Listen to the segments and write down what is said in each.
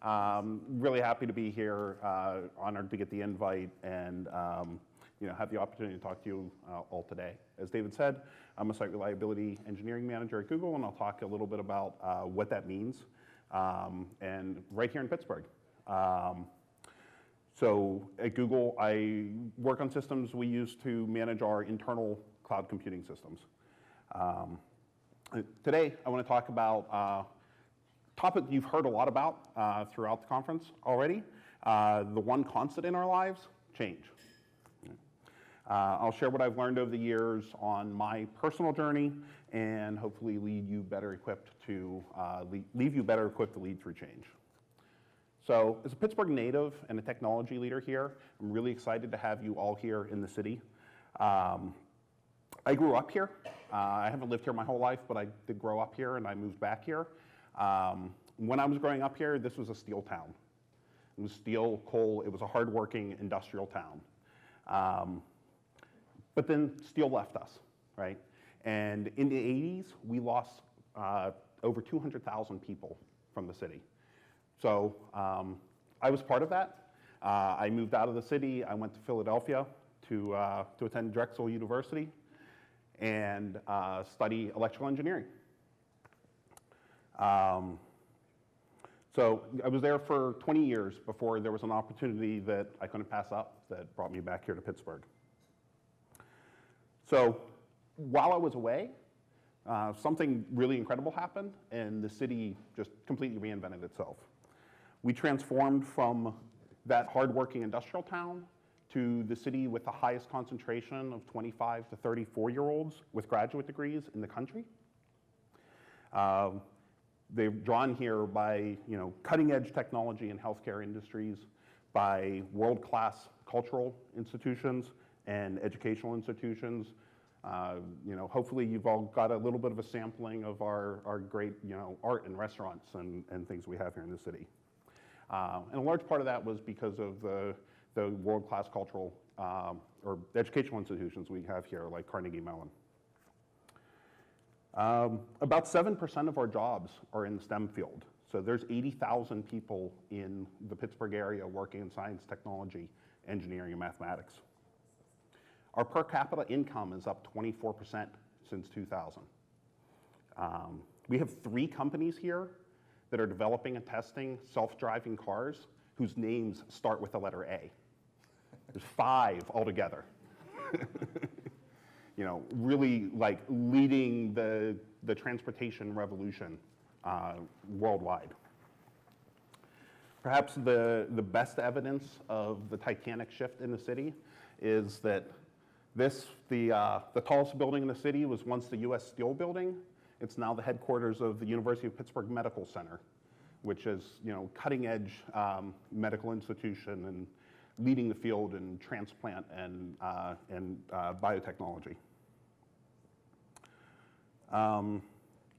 Really happy to be here, honored to get the invite and have the opportunity to talk to you all today. As David said, I'm a site reliability engineering manager at Google, and I'll talk a little bit about what that means, and right here in Pittsburgh. So at Google, I work on systems we use to manage our internal cloud computing systems. Today, I want to talk about a topic you've heard a lot about throughout the conference already, the one constant in our lives, change. I'll share what I've learned over the years on my personal journey and hopefully leave you better equipped to lead through change. So as a Pittsburgh native and a technology leader here, I'm really excited to have you all here in the city. I grew up here. I haven't lived here my whole life, but I did grow up here and I moved back here. When I was growing up here, this was a steel town. It was steel, coal, it was a hardworking industrial town. But then steel left us, right? And in the 80s, we lost over 200,000 people from the city. So I was part of that. I moved out of the city. I went to Philadelphia to attend Drexel University and study electrical engineering. So I was there for 20 years before there was an opportunity that I couldn't pass up that brought me back here to Pittsburgh. So while I was away, something really incredible happened, and the city just completely reinvented itself. We transformed from that hardworking industrial town to the city with the highest concentration of 25 to 34-year-olds with graduate degrees in the country. They're drawn here by cutting-edge technology and healthcare industries, by world-class cultural institutions and educational institutions. Hopefully you've all got a little bit of a sampling of our great art and restaurants and things we have here in the city. And a large part of that was because of the world-class cultural or educational institutions we have here, like Carnegie Mellon. About 7% of our jobs are in the STEM field. So there's 80,000 people in the Pittsburgh area working in science, technology, engineering, and mathematics. Our per capita income is up 24% since 2000. We have 3 companies here that are developing and testing self-driving cars whose names start with the letter A. There's 5 altogether. Really like leading the transportation revolution worldwide. Perhaps the best evidence of the titanic shift in the city is that the tallest building in the city was once the U.S. Steel Building. It's now the headquarters of the University of Pittsburgh Medical Center, which is cutting-edge medical institution and leading the field in transplant and biotechnology.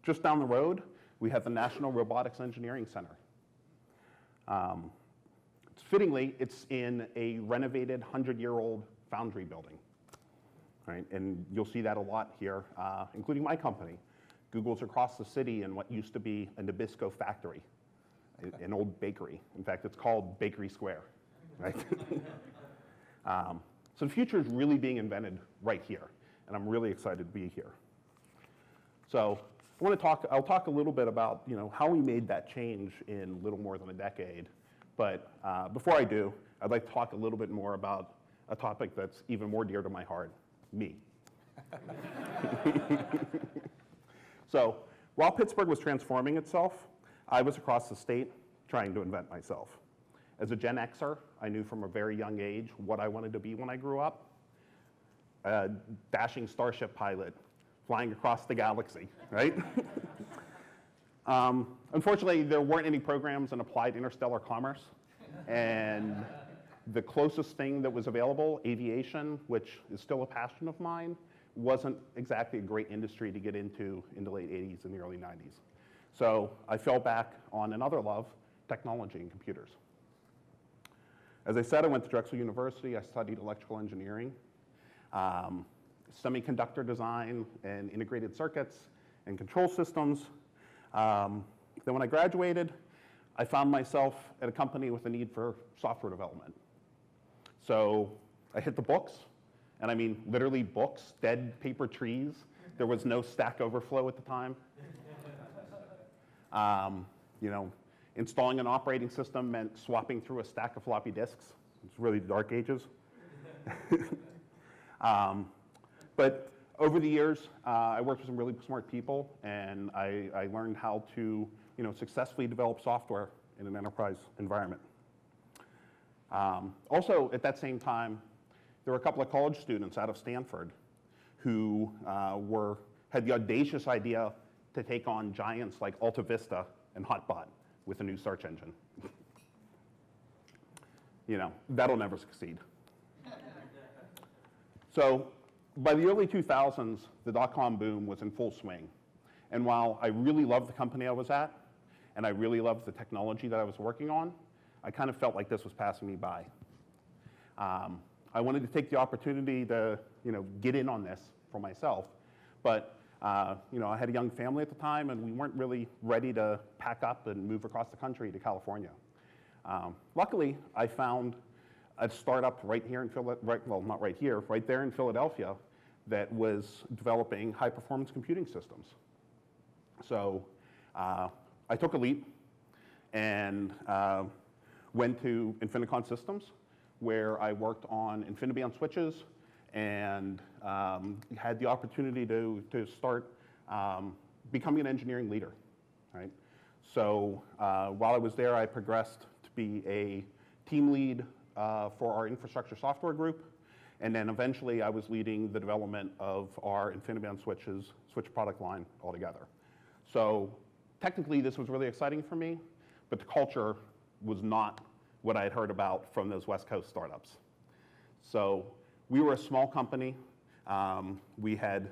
Just down the road, we have the National Robotics Engineering Center. Fittingly, it's in a renovated 100-year-old foundry building, right? And you'll see that a lot here, including my company. Google's across the city in what used to be a Nabisco factory, an old bakery. In fact, it's called Bakery Square, right? So the future is really being invented right here, and I'm really excited to be here. So I'll talk a little bit about how we made that change in little more than a decade. But before I do, I'd like to talk a little bit more about a topic that's even more dear to my heart, me. So while Pittsburgh was transforming itself, I was across the state trying to invent myself. As a Gen Xer, I knew from a very young age what I wanted to be when I grew up. A dashing starship pilot flying across the galaxy, right? Unfortunately, there weren't any programs in applied interstellar commerce. And the closest thing that was available, aviation, which is still a passion of mine, wasn't exactly a great industry to get into in the late 80s and the early 90s. So I fell back on another love, technology and computers. As I said, I went to Drexel University. I studied electrical engineering, semiconductor design and integrated circuits and control systems. Then when I graduated, I found myself at a company with a need for software development. So I hit the books, and I mean literally books, dead paper trees. There was no Stack Overflow at the time. You know, installing an operating system meant swapping through a stack of floppy disks. It's really the dark ages. But over the years, I worked with some really smart people, and I learned how to, you know, successfully develop software in an enterprise environment. Also, at that same time, there were a couple of college students out of Stanford who had the audacious idea to take on giants like Alta Vista and Hotbot with a new search engine. You know, that'll never succeed. So by the early 2000s, the dot-com boom was in full swing. And while I really loved the company I was at, and I really loved the technology that I was working on, I kind of felt like this was passing me by. I wanted to take the opportunity to, you know, get in on this for myself, but you know, I had a young family at the time, and we weren't really ready to pack up and move across the country to California. Luckily, I found a startup right here in not right here, right there in Philadelphia, that was developing high-performance computing systems. So I took a leap and went to Infinicon Systems, where I worked on InfiniBand switches and had the opportunity to start becoming an engineering leader, right? So while I was there, I progressed to be a team lead for our infrastructure software group, and then eventually I was leading the development of our InfiniBand switch product line altogether. So technically this was really exciting for me, but the culture was not what I had heard about from those West Coast startups. So we were a small company. We had,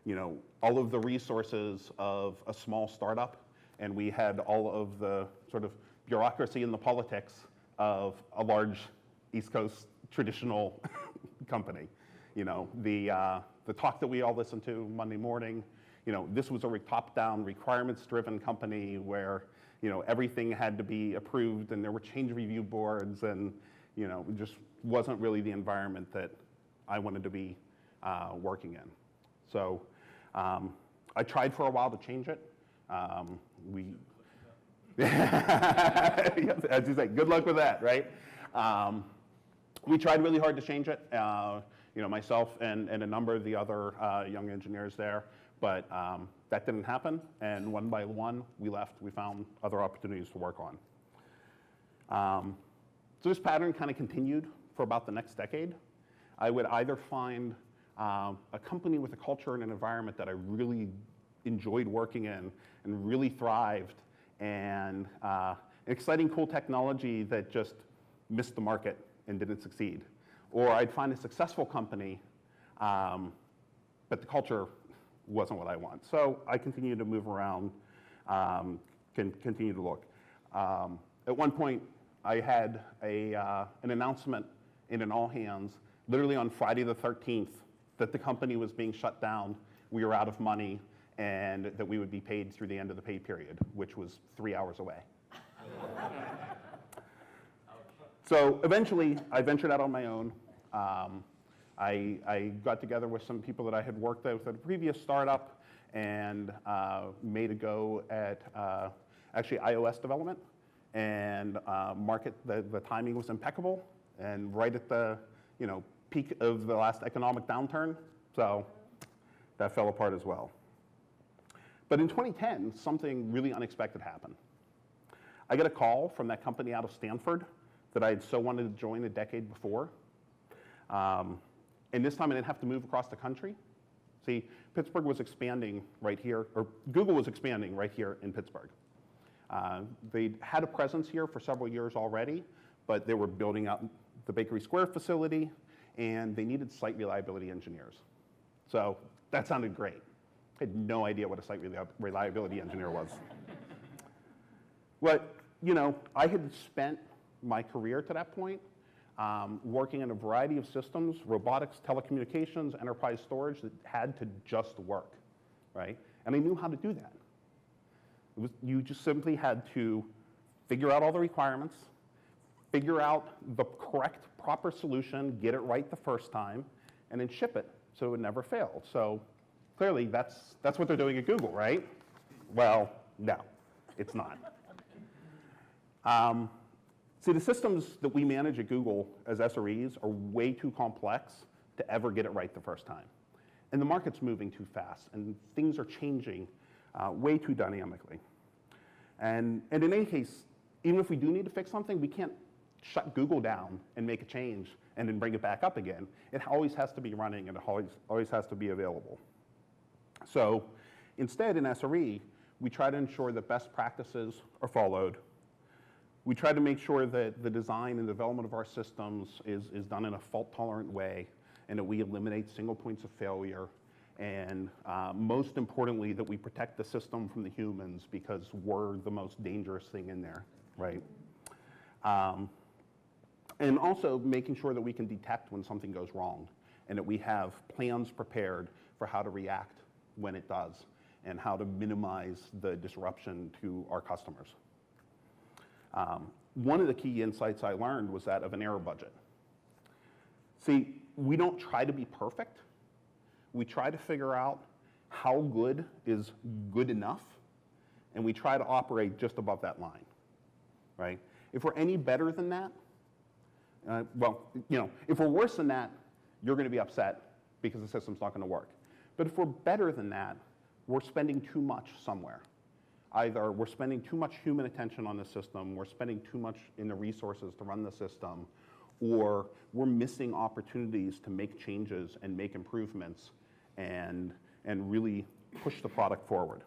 you know, all of the resources of a small startup, and we had all of the sort of bureaucracy and the politics of a large East Coast traditional company. You know, the talk that we all listened to Monday morning, you know, this was a top-down, requirements-driven company where, you know, everything had to be approved, and there were change review boards, and, you know, it just wasn't really the environment that I wanted to be working in. So I tried for a while to change it. As you say, good luck with that, right? We tried really hard to change it, you know, myself and a number of the other young engineers there, but that didn't happen, and one by one, we left. We found other opportunities to work on. So this pattern kind of continued for about the next decade. I would either find a company with a culture and an environment that I really enjoyed working in and really thrived, and exciting, cool technology that just missed the market and didn't succeed. Or I'd find a successful company, but the culture wasn't what I want. So I continued to move around, continue to look. At one point, I had an announcement in an all-hands, literally on Friday the 13th, that the company was being shut down, we were out of money, and that we would be paid through the end of the pay period, which was 3 hours away. So eventually, I ventured out on my own. I got together with some people that I had worked with at a previous startup and made a go at actually iOS development, and the timing was impeccable, and right at the, you know, peak of the last economic downturn, so that fell apart as well. But in 2010, something really unexpected happened. I got a call from that company out of Stanford that I had so wanted to join a decade before. And this time I didn't have to move across the country. See, Pittsburgh was expanding right here, or Google was expanding right here in Pittsburgh. They had a presence here for several years already, but they were building out the Bakery Square facility, and they needed site reliability engineers. So that sounded great. I had no idea what a site reliability engineer was. But, you know, I had spent my career to that point working in a variety of systems, robotics, telecommunications, enterprise storage, that had to just work, right? And I knew how to do that. You just simply had to figure out all the requirements, figure out the correct, proper solution, get it right the first time, and then ship it so it would never fail. So clearly, that's what they're doing at Google, right? Well, no, it's not. See, the systems that we manage at Google as SREs are way too complex to ever get it right the first time. And the market's moving too fast, and things are changing way too dynamically. And in any case, even if we do need to fix something, we can't shut Google down and make a change and then bring it back up again. It always has to be running, and it always has to be available. So instead, in SRE, we try to ensure that best practices are followed. We try to make sure that the design and development of our systems is done in a fault-tolerant way, and that we eliminate single points of failure, and most importantly, that we protect the system from the humans, because we're the most dangerous thing in there, right? And also making sure that we can detect when something goes wrong, and that we have plans prepared for how to react when it does, and how to minimize the disruption to our customers. One of the key insights I learned was that of an error budget. See, we don't try to be perfect. We try to figure out how good is good enough, and we try to operate just above that line, right? If we're any better than that, well, you know, if we're worse than that, you're going to be upset because the system's not going to work. But if we're better than that, we're spending too much somewhere. Either we're spending too much human attention on the system, we're spending too much in the resources to run the system, or we're missing opportunities to make changes and make improvements and really push the product forward.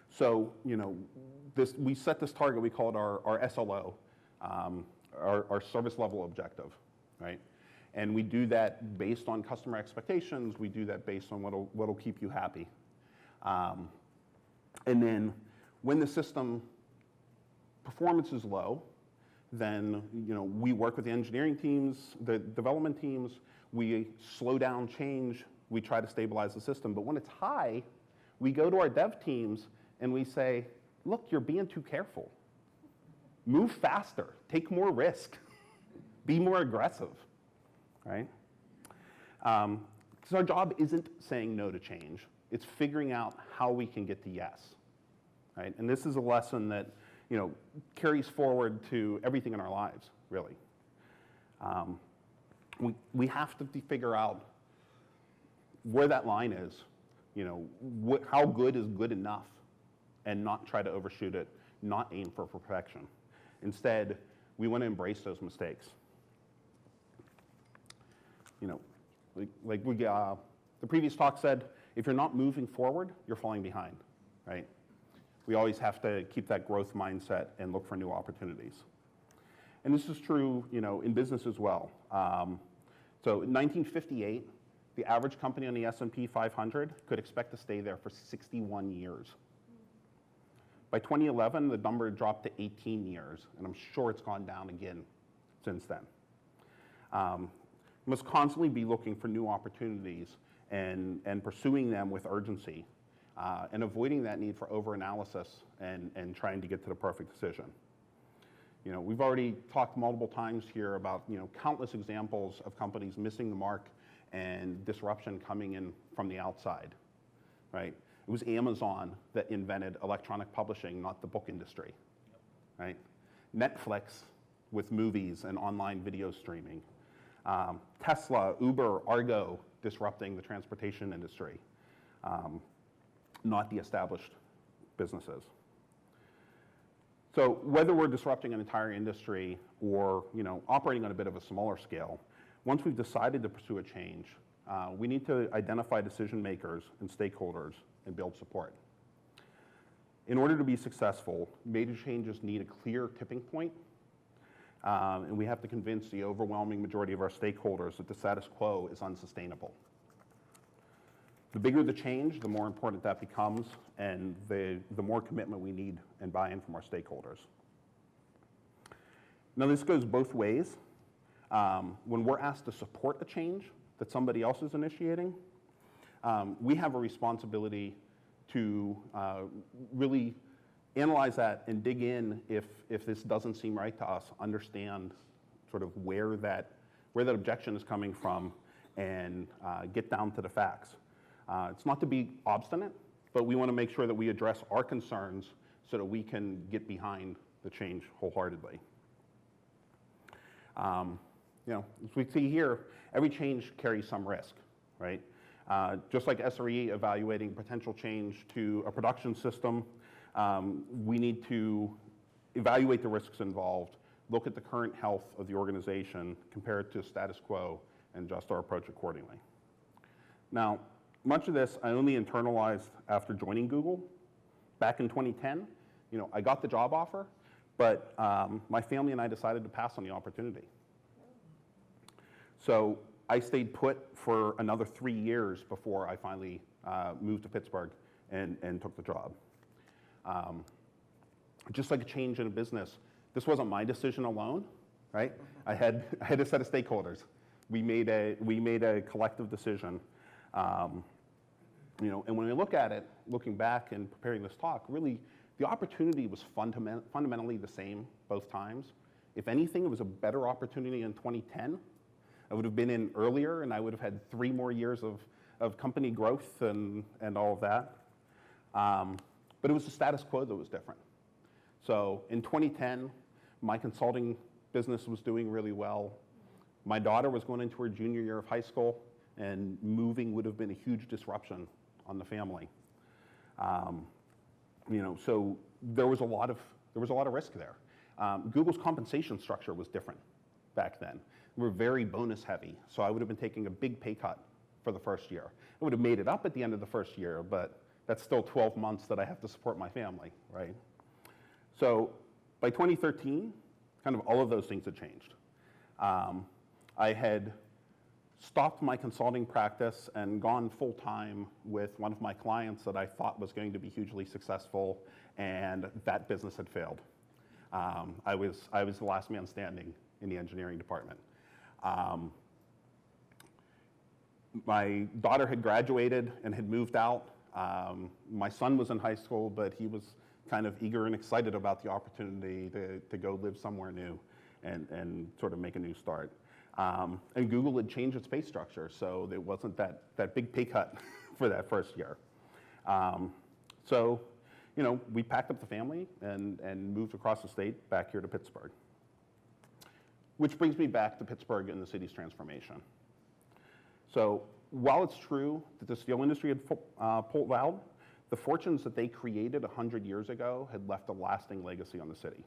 So, you know, we set this target, we call it our SLO, our service level objective, right? And we do that based on customer expectations, we do that based on what'll keep you happy. And then when the system performance is low, then, you know, we work with the engineering teams, the development teams, we slow down change, we try to stabilize the system. But when it's high, we go to our dev teams and we say, look, you're being too careful. Move faster, take more risk, be more aggressive, right? Because our job isn't saying no to change, it's figuring out how we can get to yes, right? And this is a lesson that, you know, carries forward to everything in our lives, really. We have to figure out where that line is, you know, how good is good enough, and not try to overshoot it, not aim for perfection. Instead, we want to embrace those mistakes. You know, like the previous talk said, if you're not moving forward, you're falling behind, right? We always have to keep that growth mindset and look for new opportunities. And this is true, you know, in business as well. So in 1958, the average company on the S&P 500 could expect to stay there for 61 years. By 2011, the number dropped to 18 years, and I'm sure it's gone down again since then. We must constantly be looking for new opportunities and pursuing them with urgency, and avoiding that need for over-analysis and trying to get to the perfect decision. You know, we've already talked multiple times here about, you know, countless examples of companies missing the mark and disruption coming in from the outside, right? It was Amazon that invented electronic publishing, not the book industry, right? Netflix with movies and online video streaming. Tesla, Uber, Argo disrupting the transportation industry, not the established businesses. So whether we're disrupting an entire industry or, you know, operating on a bit of a smaller scale, once we've decided to pursue a change, we need to identify decision makers and stakeholders and build support. In order to be successful, major changes need a clear tipping point, and we have to convince the overwhelming majority of our stakeholders that the status quo is unsustainable. The bigger the change, the more important that becomes, and the more commitment we need and buy-in from our stakeholders. Now, this goes both ways. When we're asked to support a change that somebody else is initiating, we have a responsibility to really analyze that and dig in if this doesn't seem right to us, understand sort of where that objection is coming from, and get down to the facts. It's not to be obstinate, but we want to make sure that we address our concerns so that we can get behind the change wholeheartedly. As we see here, every change carries some risk, right? Just like SRE evaluating potential change to a production system, we need to evaluate the risks involved, look at the current health of the organization, compare it to status quo, and adjust our approach accordingly. Now, much of this I only internalized after joining Google. Back in 2010, I got the job offer, but my family and I decided to pass on the opportunity. So I stayed put for another 3 years before I finally moved to Pittsburgh and took the job. Just like a change in a business, this wasn't my decision alone, right? I had a set of stakeholders. We made a collective decision. And when we look at it, looking back and preparing this talk, really the opportunity was fundamentally the same both times. If anything, it was a better opportunity in 2010. I would have been in earlier, and I would have had 3 more years of company growth and all of that. But it was the status quo that was different. So in 2010, my consulting business was doing really well. My daughter was going into her junior year of high school, and moving would have been a huge disruption on the family. So there was a lot of risk there. Google's compensation structure was different back then. We were very bonus heavy, so I would have been taking a big pay cut for the first year. I would have made it up at the end of the first year, but that's still 12 months that I have to support my family, right? So by 2013, kind of all of those things had changed. I had stopped my consulting practice and gone full-time with one of my clients that I thought was going to be hugely successful, and that business had failed. I was the last man standing in the engineering department. My daughter had graduated and had moved out. My son was in high school, but he was kind of eager and excited about the opportunity to go live somewhere new and sort of make a new start. And Google had changed its pay structure, so it wasn't that big pay cut for that first year. So, we packed up the family and moved across the state back here to Pittsburgh. Which brings me back to Pittsburgh and the city's transformation. So while it's true that the steel industry had pulled out, the fortunes that they created 100 years ago had left a lasting legacy on the city.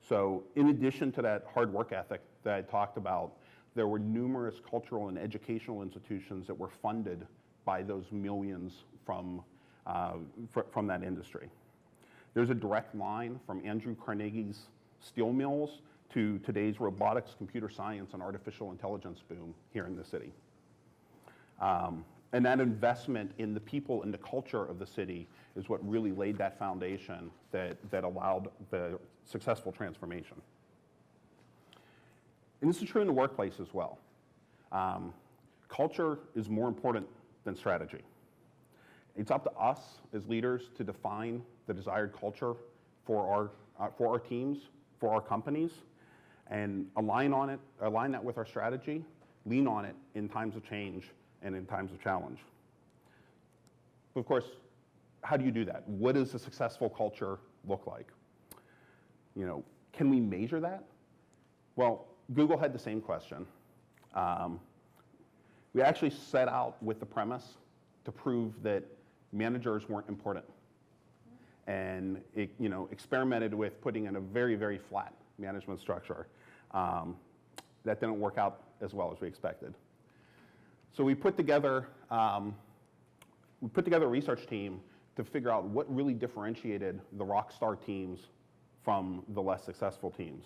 So in addition to that hard work ethic that I talked about, there were numerous cultural and educational institutions that were funded by those millions from that industry. There's a direct line from Andrew Carnegie's steel mills to today's robotics, computer science, and artificial intelligence boom here in the city. And that investment in the people and the culture of the city is what really laid that foundation that allowed the successful transformation. And this is true in the workplace as well. Culture is more important than strategy. It's up to us as leaders to define the desired culture for our teams, for our companies, and align that with our strategy, lean on it in times of change and in times of challenge. But of course, how do you do that? What does a successful culture look like? Can we measure that? Well, Google had the same question. We actually set out with the premise to prove that managers weren't important, and experimented with putting in a very, very flat management structure. That didn't work out as well as we expected. So we put together a research team to figure out what really differentiated the rock star teams from the less successful teams.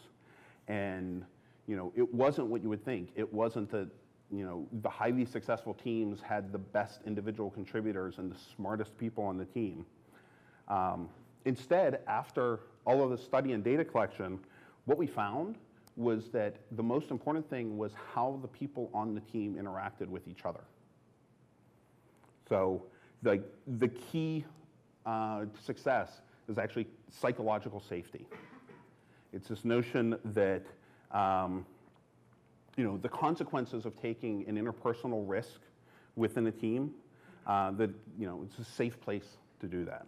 And it wasn't what you would think. It wasn't that the highly successful teams had the best individual contributors and the smartest people on the team. Instead, after all of the study and data collection, what we found was that the most important thing was how the people on the team interacted with each other. So the key to success is actually psychological safety. It's this notion that the consequences of taking an interpersonal risk within a team, that it's a safe place to do that.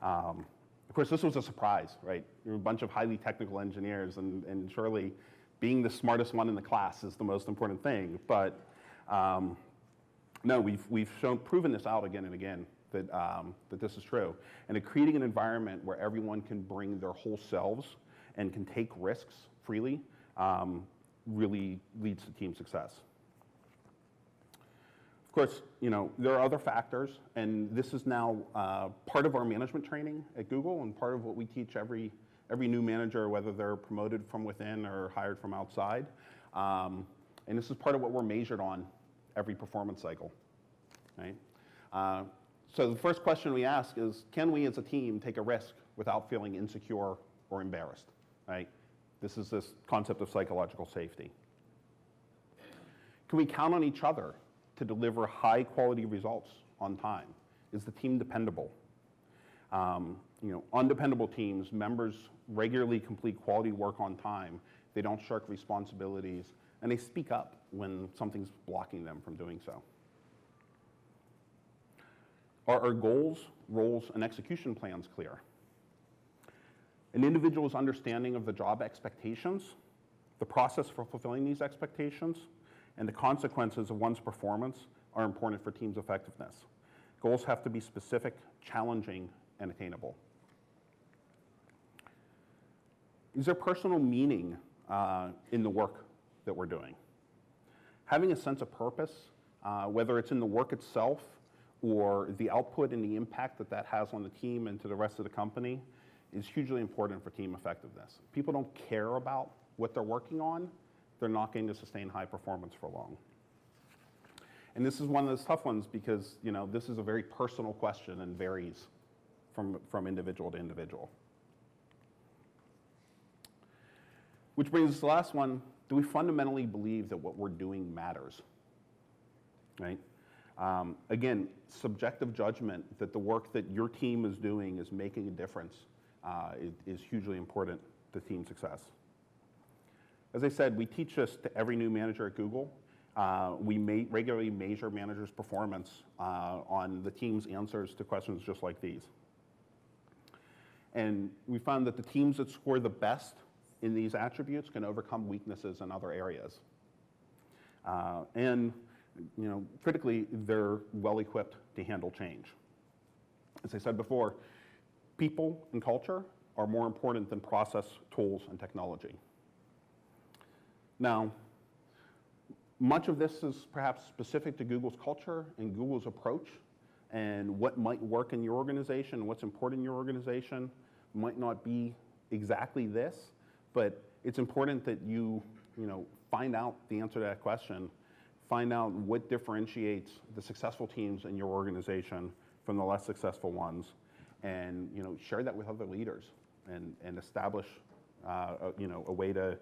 Of course, this was a surprise, right? You're a bunch of highly technical engineers, and surely being the smartest one in the class is the most important thing. But no, we've proven this out again and again that this is true. And creating an environment where everyone can bring their whole selves and can take risks freely really leads to team success. Of course, there are other factors, and this is now part of our management training at Google and part of what we teach every new manager, whether they're promoted from within or hired from outside. And this is part of what we're measured on every performance cycle, right? So the first question we ask is, can we as a team take a risk without feeling insecure or embarrassed, right? This is this concept of psychological safety. Can we count on each other to deliver high quality results on time? Is the team dependable? Undependable teams, members regularly complete quality work on time. They don't shirk responsibilities, and they speak up when something's blocking them from doing so. Are our goals, roles, and execution plans clear? An individual's understanding of the job expectations, the process for fulfilling these expectations, and the consequences of one's performance are important for team's effectiveness. Goals have to be specific, challenging, and attainable. Is there personal meaning in the work that we're doing? Having a sense of purpose, whether it's in the work itself or the output and the impact that that has on the team and to the rest of the company, is hugely important for team effectiveness. If people don't care about what they're working on, they're not going to sustain high performance for long. And this is one of those tough ones because this is a very personal question and varies from individual to individual. Which brings us to the last one. Do we fundamentally believe that what we're doing matters? Right? Again, subjective judgment that the work that your team is doing is making a difference is hugely important to team success. As I said, we teach this to every new manager at Google. We regularly measure managers' performance on the team's answers to questions just like these. And we found that the teams that score the best in these attributes can overcome weaknesses in other areas. And critically, they're well-equipped to handle change. As I said before, people and culture are more important than process, tools, and technology. Now, much of this is perhaps specific to Google's culture and Google's approach, and what might work in your organization, what's important in your organization might not be exactly this, but it's important that you find out the answer to that question, find out what differentiates the successful teams in your organization from the less successful ones, and share that with other leaders, and establish a way to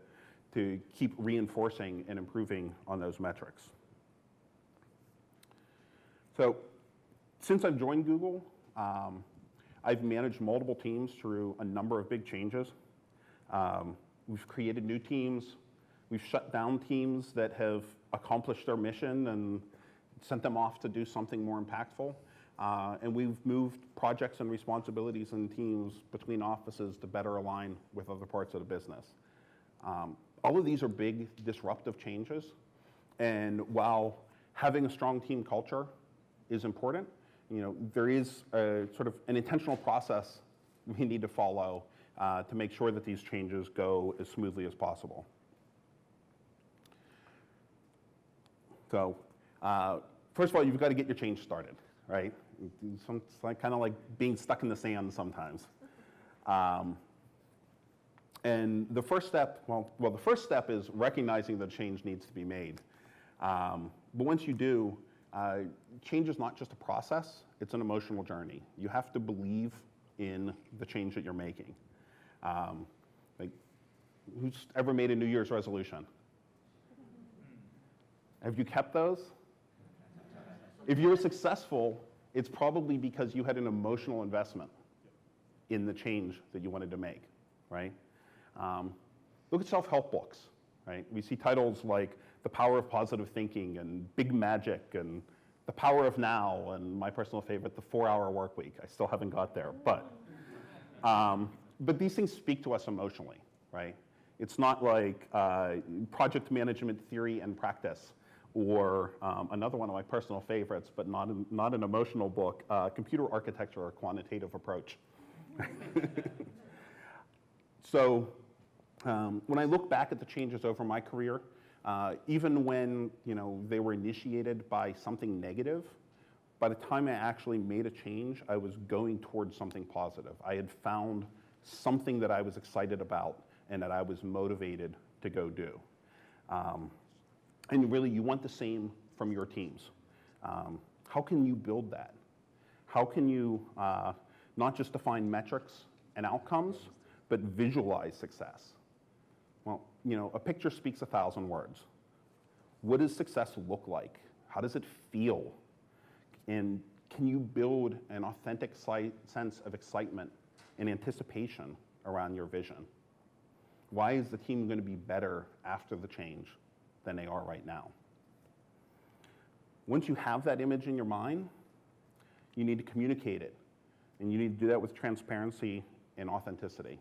keep reinforcing and improving on those metrics. So, since I've joined Google, I've managed multiple teams through a number of big changes. We've created new teams. We've shut down teams that have accomplished their mission and sent them off to do something more impactful. And we've moved projects and responsibilities in teams between offices to better align with other parts of the business. All of these are big disruptive changes. And while having a strong team culture is important, there is a sort of an intentional process we need to follow to make sure that these changes go as smoothly as possible. So, first of all, you've got to get your change started, right? It's kind of like being stuck in the sand sometimes. And the first step, the first step is recognizing that change needs to be made. But once you do, change is not just a process, it's an emotional journey. You have to believe in the change that you're making. Who's ever made a New Year's resolution? Have you kept those? If you were successful, it's probably because you had an emotional investment in the change that you wanted to make, right? Look at self-help books, right? We see titles like The Power of Positive Thinking and Big Magic and The Power of Now, and my personal favorite, The 4-Hour Work Week. I still haven't got there, but these things speak to us emotionally, right? It's not like project management theory and practice, or another one of my personal favorites, but not an emotional book, Computer Architecture, or Quantitative Approach. So when I look back at the changes over my career, even when they were initiated by something negative, by the time I actually made a change, I was going towards something positive. I had found something that I was excited about and that I was motivated to go do. And really, you want the same from your teams. How can you build that? How can you not just define metrics and outcomes, but visualize success? Well, a picture speaks 1,000 words. What does success look like? How does it feel? And can you build an authentic sense of excitement and anticipation around your vision? Why is the team going to be better after the change than they are right now? Once you have that image in your mind, you need to communicate it. And you need to do that with transparency and authenticity.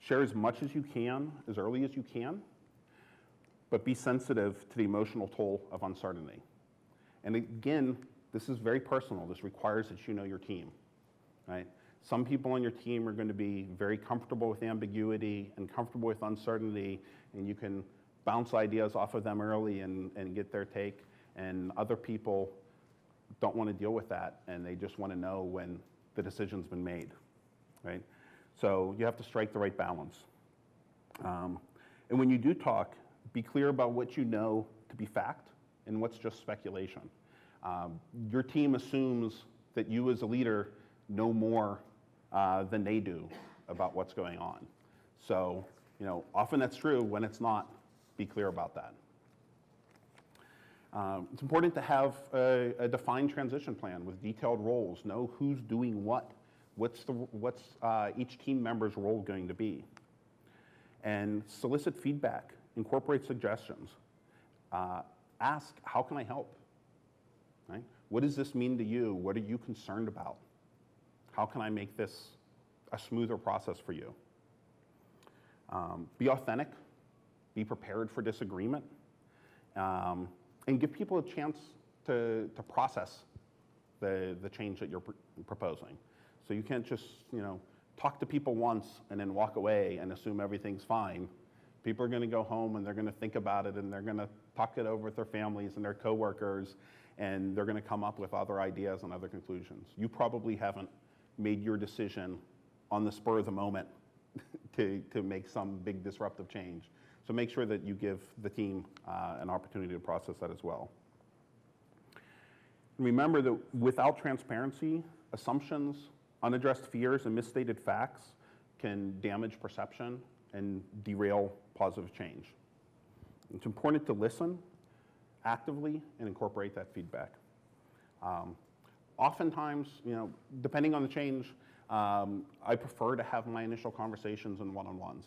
Share as much as you can, as early as you can, but be sensitive to the emotional toll of uncertainty. And again, this is very personal. This requires that you know your team, right? Some people on your team are going to be very comfortable with ambiguity and comfortable with uncertainty, and you can bounce ideas off of them early and get their take. And other people don't want to deal with that, and they just want to know when the decision's been made, right? So you have to strike the right balance. And when you do talk, be clear about what you know to be fact and what's just speculation. Your team assumes that you as a leader know more than they do about what's going on. So, often that's true. When it's not, be clear about that. It's important to have a defined transition plan with detailed roles. Know who's doing what. What's each team member's role going to be? And solicit feedback. Incorporate suggestions. Ask, how can I help? Right? What does this mean to you? What are you concerned about? How can I make this a smoother process for you? Be authentic. Be prepared for disagreement. And give people a chance to process the change that you're proposing. So you can't just talk to people once and then walk away and assume everything's fine. People are going to go home and they're going to think about it, and they're going to talk it over with their families and their coworkers, and they're going to come up with other ideas and other conclusions. You probably haven't made your decision on the spur of the moment to make some big disruptive change. So make sure that you give the team an opportunity to process that as well. Remember that without transparency, assumptions, unaddressed fears, and misstated facts can damage perception and derail positive change. It's important to listen actively and incorporate that feedback. Oftentimes, depending on the change, I prefer to have my initial conversations in one-on-ones,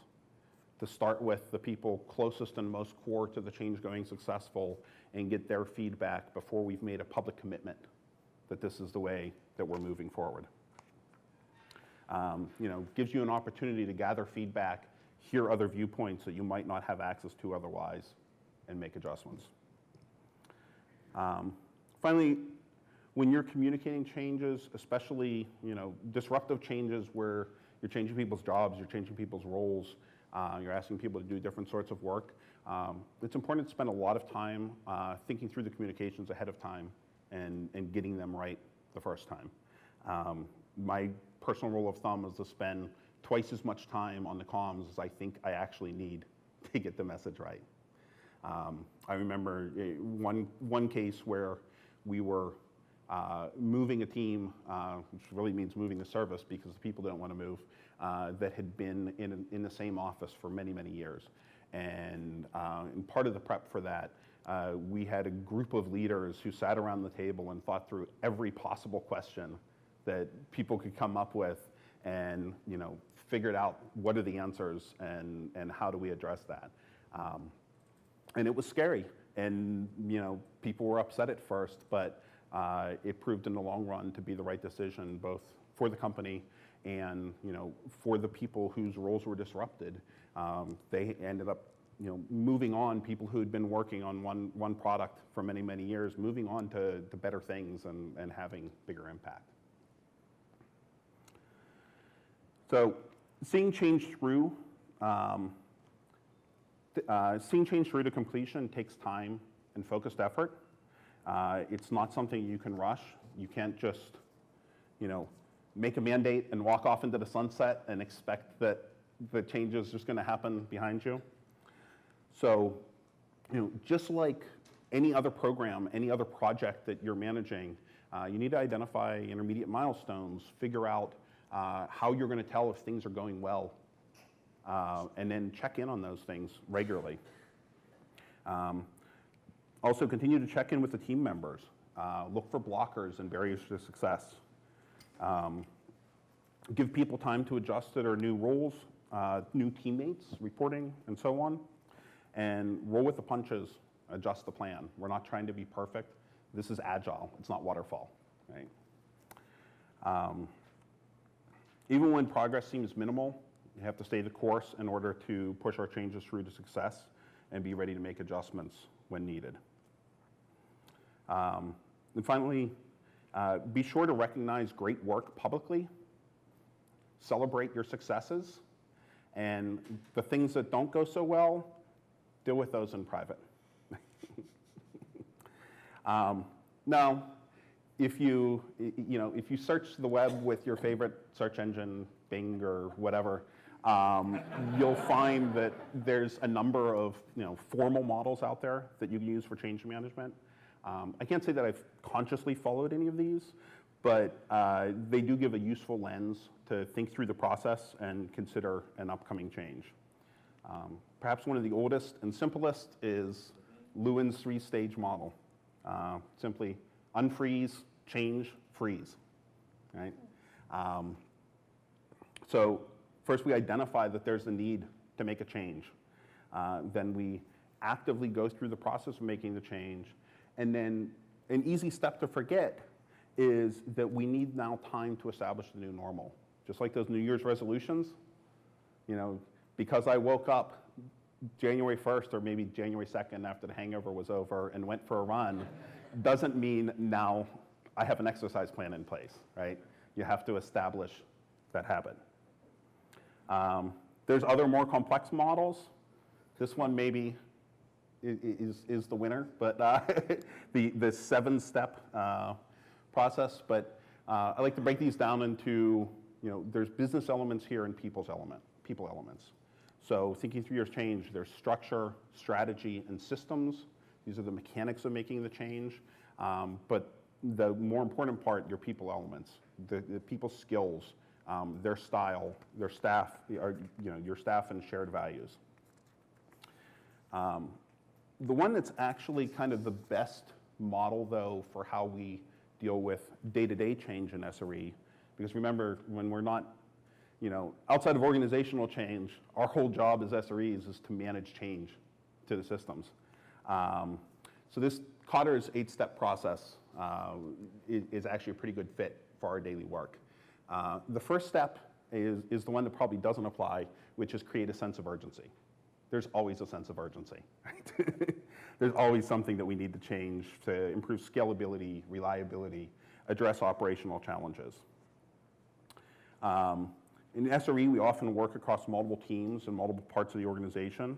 to start with the people closest and most core to the change going successful and get their feedback before we've made a public commitment that this is the way that we're moving forward. Gives you an opportunity to gather feedback, hear other viewpoints that you might not have access to otherwise, and make adjustments. Finally, when you're communicating changes, especially disruptive changes where you're changing people's jobs, you're changing people's roles, you're asking people to do different sorts of work, it's important to spend a lot of time thinking through the communications ahead of time and getting them right the first time. My personal rule of thumb is to spend twice as much time on the comms as I think I actually need to get the message right. I remember one case where we were moving a team, which really means moving the service because the people didn't want to move, that had been in the same office for many, many years. And part of the prep for that, we had a group of leaders who sat around the table and thought through every possible question that people could come up with and figured out what are the answers and how do we address that. And it was scary, and people were upset at first, but it proved in the long run to be the right decision, both for the company and for the people whose roles were disrupted. They ended up moving on, people who had been working on one product for many, many years, moving on to better things and having bigger impact. So seeing change through to completion takes time and focused effort. It's not something you can rush. You can't just, make a mandate and walk off into the sunset and expect that the change is just going to happen behind you. So, just like any other program, any other project that you're managing, you need to identify intermediate milestones, figure out how you're going to tell if things are going well, and then check in on those things regularly. Also, continue to check in with the team members. Look for blockers and barriers to success. Give people time to adjust to their new roles, new teammates, reporting, and so on. And roll with the punches, adjust the plan. We're not trying to be perfect. This is agile, it's not waterfall, right? Even when progress seems minimal, you have to stay the course in order to push our changes through to success and be ready to make adjustments when needed. And finally, be sure to recognize great work publicly, celebrate your successes, and the things that don't go so well, deal with those in private. Now, if you search the web with your favorite search engine, Bing or whatever, you'll find that there's a number of formal models out there that you can use for change management. I can't say that I've consciously followed any of these, but they do give a useful lens to think through the process and consider an upcoming change. Perhaps one of the oldest and simplest is Lewin's three-stage model. Simply unfreeze, change, freeze, right? So first we identify that there's a need to make a change. Then we actively go through the process of making the change. And then an easy step to forget is that we need now time to establish the new normal. Just like those New Year's resolutions, because I woke up January 1st or maybe January 2nd after the hangover was over and went for a run, doesn't mean now I have an exercise plan in place, right? You have to establish that habit. There's other more complex models. This one maybe is the winner, but the 7-step process. But I like to break these down into, there's business elements here and people elements. So thinking through your change, there's structure, strategy, and systems. These are the mechanics of making the change. But the more important part, your people elements, the people's skills, their style, their staff, your staff and shared values. The one that's actually kind of the best model, though, for how we deal with day-to-day change in SRE, because remember, when we're not, outside of organizational change, our whole job as SREs is to manage change to the systems. So this Cotter's 8-step process is actually a pretty good fit for our daily work. The first step is the one that probably doesn't apply, which is create a sense of urgency. There's always a sense of urgency, right? There's always something that we need to change to improve scalability, reliability, address operational challenges. In SRE, we often work across multiple teams and multiple parts of the organization.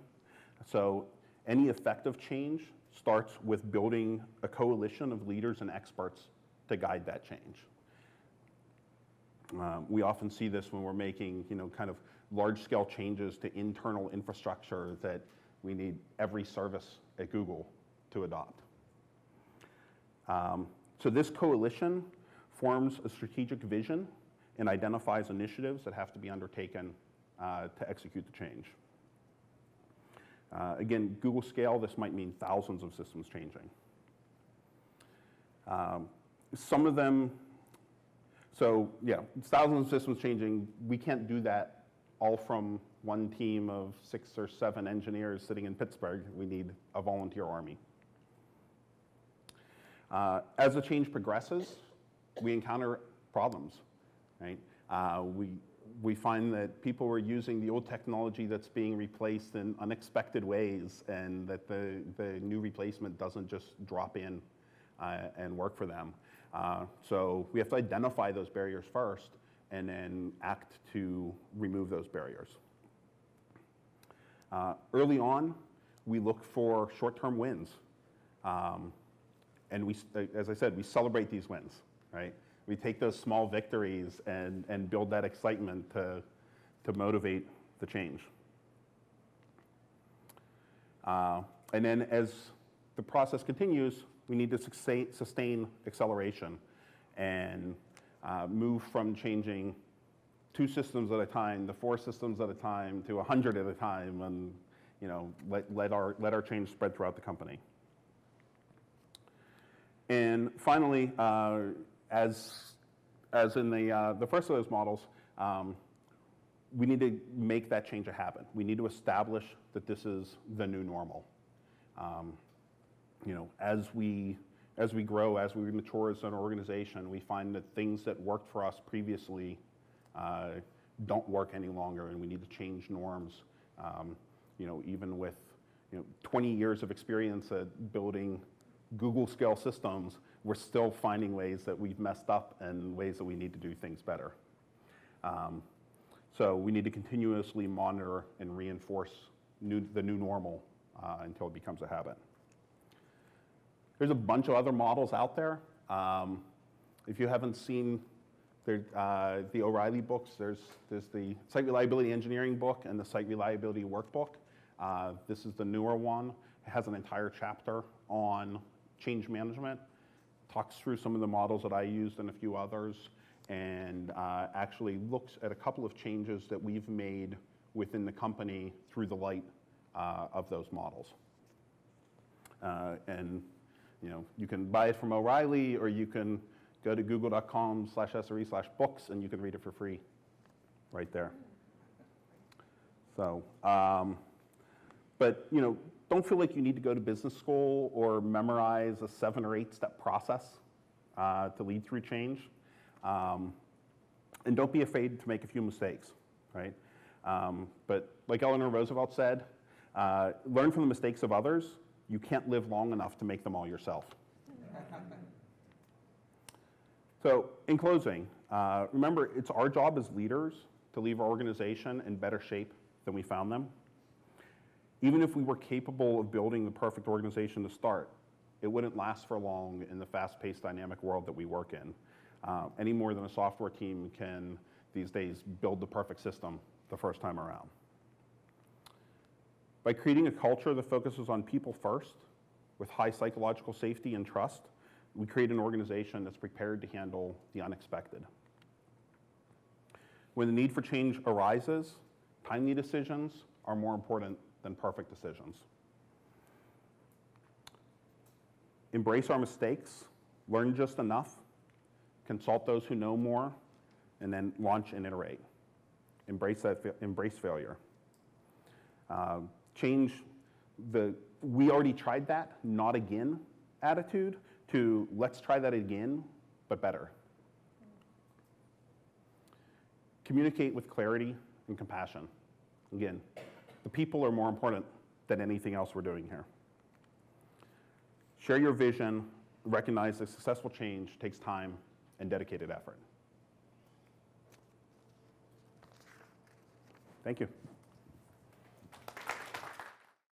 So any effective change starts with building a coalition of leaders and experts to guide that change. We often see this when we're making, kind of large-scale changes to internal infrastructure that we need every service at Google to adopt. So this coalition forms a strategic vision and identifies initiatives that have to be undertaken to execute the change. Again, Google scale, this might mean thousands of systems changing. Some of them So yeah, thousands of systems changing. We can't do that all from one team of 6 or 7 engineers sitting in Pittsburgh. We need a volunteer army. As the change progresses, we encounter problems, right? We find that people are using the old technology that's being replaced in unexpected ways, and that the new replacement doesn't just drop in and work for them. So we have to identify those barriers first and then act to remove those barriers. Early on, we look for short-term wins. And we, as I said, we celebrate these wins, right? We take those small victories and build that excitement to motivate the change. And then as the process continues, we need to sustain acceleration and move from changing 2 systems at a time to 4 systems at a time to 100 at a time, and let our change spread throughout the company. And finally, as in the first of those models, we need to make that change a habit. We need to establish that this is the new normal. As we grow, as we mature as an organization, we find that things that worked for us previously don't work any longer, and we need to change norms. Even with 20 years of experience at building Google-scale systems, we're still finding ways that we've messed up and ways that we need to do things better. So we need to continuously monitor and reinforce the new normal until it becomes a habit. There's a bunch of other models out there. If you haven't seen the OReilly books, there's the Site Reliability Engineering book and the Site Reliability Workbook. This is the newer one. It has an entire chapter on change management, talks through some of the models that I used and a few others, and actually looks at a couple of changes that we've made within the company through the light of those models. You can buy it from OReilly, or you can go to google.com/SRE/books, and you can read it for free right there. So, but don't feel like you need to go to business school or memorize a 7 or 8 step process to lead through change. And don't be afraid to make a few mistakes, right? But like Eleanor Roosevelt said, learn from the mistakes of others. You can't live long enough to make them all yourself. So in closing, remember, it's our job as leaders to leave our organization in better shape than we found them. Even if we were capable of building the perfect organization to start, it wouldn't last for long in the fast-paced, dynamic world that we work in, any more than a software team can, these days, build the perfect system the first time around. By creating a culture that focuses on people first, with high psychological safety and trust, we create an organization that's prepared to handle the unexpected. When the need for change arises, timely decisions are more important than perfect decisions. Embrace our mistakes, learn just enough, consult those who know more, and then launch and iterate. Embrace failure. Change the "we already tried that, not again" attitude to "let's try that again, but better." Communicate with clarity and compassion. Again, the people are more important than anything else we're doing here. Share your vision, recognize that successful change takes time and dedicated effort. Thank you.